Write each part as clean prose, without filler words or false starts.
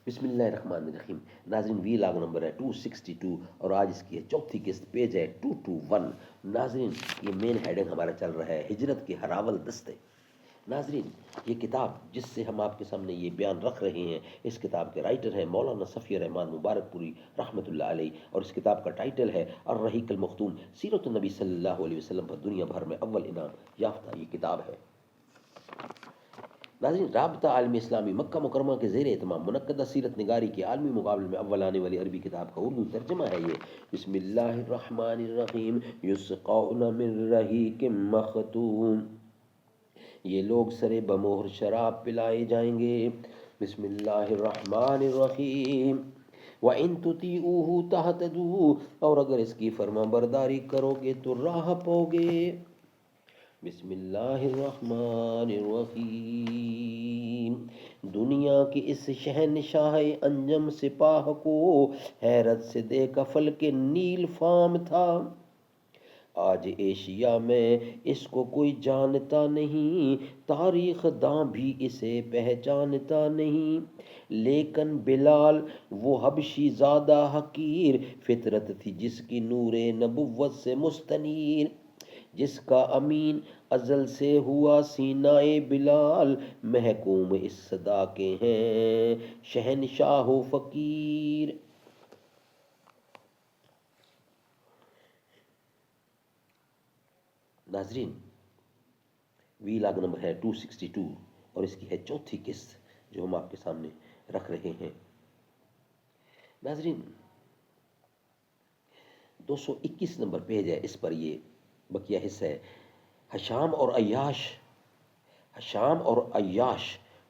بسم اللہ الرحمن الرحیم۔ ناظرین وی لاگ نمبر ہے 262 اور آج اس کی ہے چوتھی قسط، پیج ہے 221۔ ناظرین یہ مین ہیڈنگ ہمارا چل رہا ہے ہجرت کے ہراول دستے۔ ناظرین یہ کتاب جس سے ہم آپ کے سامنے یہ بیان رکھ رہے ہیں، اس کتاب کے رائٹر ہیں مولانا صفی الرحمان مبارک پوری رحمۃ اللہ علیہ، اور اس کتاب کا ٹائٹل ہے الرحیق المختوم، سیرت النبی صلی اللہ علیہ وسلم پر دنیا بھر میں اول انعام یافتہ یہ کتاب ہے۔ ناظرین رابطہ عالمی اسلامی مکہ مکرمہ کے زیر اہتمام منعقدہ سیرت نگاری کے عالمی مقابلے میں اول آنے والی عربی کتاب کا اردو ترجمہ ہے یہ۔ بسم اللہ الرحمن الرحیم۔ یسقون من رحیق مختوم، یہ لوگ سرے بمہر شراب پلائے جائیں گے۔ بسم اللہ الرحمن الرحیم۔ وَإِن تُطِيعُوهُ تَهْتَدُوا، اور اگر اس کی فرما برداری کرو گے تو راہ پاؤ گے۔ بسم اللہ الرحمن الرحیم۔ دنیا کی اس شہنشاہ انجم سپاہ کو حیرت سے دیکھا فلک نیل فام تھا۔ آج ایشیا میں اس کو کوئی جانتا نہیں، تاریخ داں بھی اسے پہچانتا نہیں۔ لیکن بلال وہ حبشی زادہ حقیر، فطرت تھی جس کی نور نبوت سے مستنیر، جس کا امین ازل سے ہوا سینہ بلال، محکوم اس صدا کے ہیں شہنشاہ و فقیر۔ ناظرین وی لاگ نمبر ہے 262 اور اس کی ہے چوتھی قسط جو ہم آپ کے سامنے رکھ رہے ہیں۔ ناظرین 221 نمبر پیج ہے، اس پر یہ بقیہ حصہ ہے۔ ہشام اور عیاش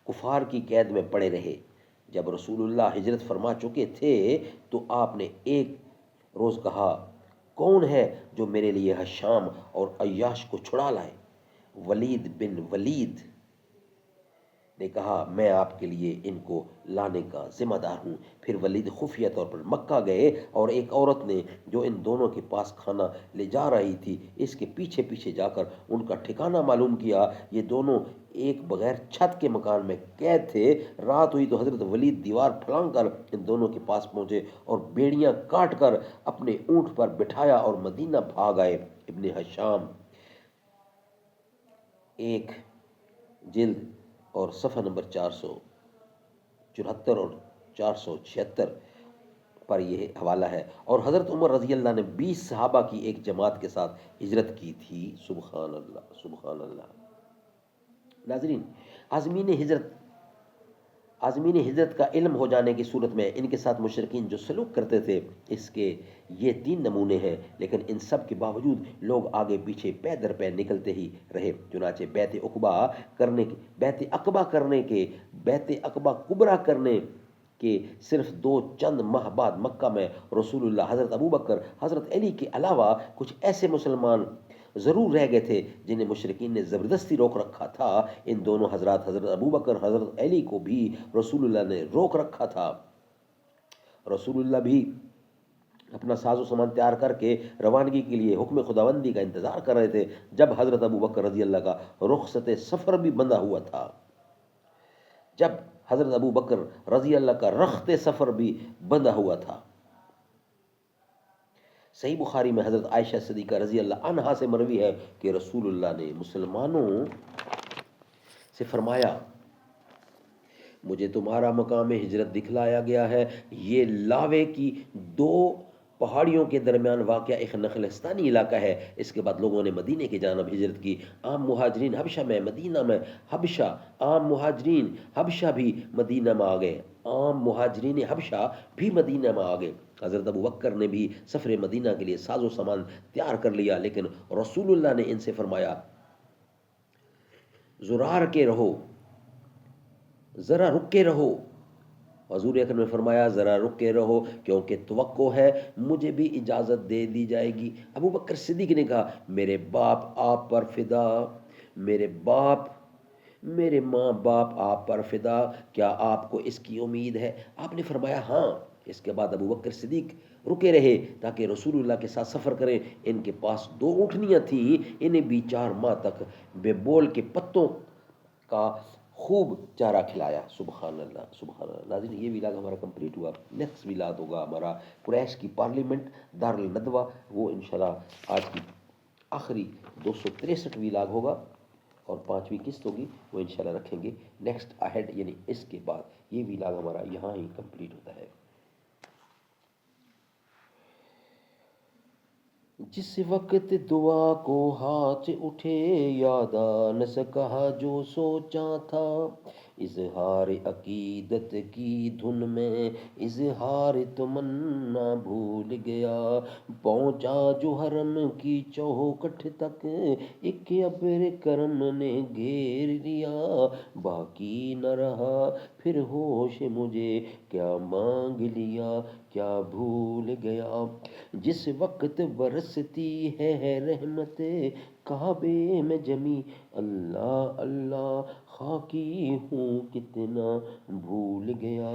کفار کی قید میں پڑے رہے۔ جب رسول اللہ ہجرت فرما چکے تھے تو آپ نے ایک روز کہا، کون ہے جو میرے لیے ہشام اور عیاش کو چھڑا لائے؟ ولید بن ولید نے کہا، میں آپ کے لیے ان کو لانے کا ذمہ دار ہوں۔ پھر ولید خفیہ طور پر مکہ گئے اور ایک عورت نے جو ان دونوں کے پاس کھانا لے جا رہی تھی، اس کے پیچھے پیچھے جا کر ان کا ٹھکانہ معلوم کیا۔ یہ دونوں ایک بغیر چھت کے مکان میں قید تھے۔ رات ہوئی تو حضرت ولید دیوار پھلانگ کر ان دونوں کے پاس پہنچے اور بیڑیاں کاٹ کر اپنے اونٹ پر بٹھایا اور مدینہ بھاگ آئے۔ ابن ہشام 1 جلد اور صفحہ نمبر 474 اور 476 پر یہ حوالہ ہے۔ اور حضرت عمر رضی اللہ نے 20 صحابہ کی ایک جماعت کے ساتھ ہجرت کی تھی۔ سبحان اللہ سبحان اللہ۔ ناظرین عازمین ہجرت کا علم ہو جانے کی صورت میں ان کے ساتھ مشرکین جو سلوک کرتے تھے، اس کے یہ 3 نمونے ہیں، لیکن ان سب کے باوجود لوگ آگے پیچھے پے در پے نکلتے ہی رہے۔ چنانچہ بیعت عقبہ کبریٰ کرنے کے صرف 2 چند ماہ بعد مکہ میں رسول اللہ، حضرت ابوبکر، حضرت علی کے علاوہ کچھ ایسے مسلمان ضرور رہ گئے تھے جنہیں مشرکین نے زبردستی روک رکھا تھا۔ ان دونوں حضرات حضرت ابوبکر، حضرت علی کو بھی رسول اللہ نے روک رکھا تھا۔ رسول اللہ بھی اپنا ساز و سامان تیار کر کے روانگی کے لیے حکم خداوندی کا انتظار کر رہے تھے، جب حضرت ابوبکر رضی اللہ کا رخصت سفر بھی بندھا ہوا تھا۔ جب حضرت ابوبکر رضی اللہ کا رخت سفر بھی بندھا ہوا تھا۔ صحیح بخاری میں حضرت عائشہ صدیقہ رضی اللہ عنہا سے مروی ہے کہ رسول اللہ نے مسلمانوں سے فرمایا، مجھے تمہارا مقام ہجرت دکھلایا گیا ہے۔ یہ لاوے کی 2 پہاڑیوں کے درمیان واقع ایک نخلستانی علاقہ ہے۔ اس کے بعد لوگوں نے مدینے کی جانب ہجرت کی۔ عام مہاجرین حبشہ میں، مدینہ میں عام مہاجرین حبشہ بھی مدینہ میں آ گئے۔ حضرت ابوبکر نے بھی سفر مدینہ کے لیے ساز و سامان تیار کر لیا، لیکن رسول اللہ نے ان سے فرمایا، ذرا رک کے رہو۔ حضور اکرم نے فرمایا، ذرا رک کے رہو کیونکہ توقع ہے مجھے بھی اجازت دے دی جائے گی۔ ابوبکر صدیق نے کہا، میرے باپ آپ پر فدا، میرے ماں باپ آپ پر فدا، کیا آپ کو اس کی امید ہے؟ آپ نے فرمایا ہاں۔ اس کے بعد ابوبکر صدیق رکے رہے تاکہ رسول اللہ کے ساتھ سفر کریں۔ ان کے پاس 2 اونٹنیاں تھیں، انہیں بھی 4 ماہ تک بے بول کے پتوں کا خوب چارہ کھلایا. سبحان اللہ سبحان اللہ. ناظرین یہ ولاگ ہمارا کمپلیٹ ہوا. نیکسٹ ولاگ ہوگا ہمارا قریش کی پارلیمنٹ دار الندوہ. وہ انشاءاللہ آج کی آخری 263 ولاگ ہوگا اور 5ویں قسط ہوگی. وہ انشاءاللہ رکھیں گے نیکسٹ اہیڈ، یعنی اس کے بعد. یہ ولاگ ہمارا یہاں ہی کمپلیٹ ہوتا ہے. جس وقت دعا کو ہاتھ اٹھے، یاد آ نہ سکا جو سوچا تھا. اظہار عقیدت کی دھن میں اظہار تمنا بھول گیا. پہنچا جو حرم کی چوکھٹ تک، ایک ابر کرم نے گھیر لیا. باقی نہ رہا پھر ہوش مجھے، کیا مانگ لیا کیا بھول گیا. جس وقت برستی ہے رحمت کعبے میں جمی، اللہ اللہ خاکی ہوں کتنا بھول گیا.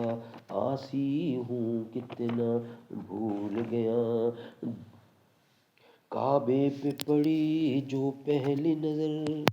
آسی ہوں کتنا بھول گیا. کعبے پہ پڑی جو پہلی نظر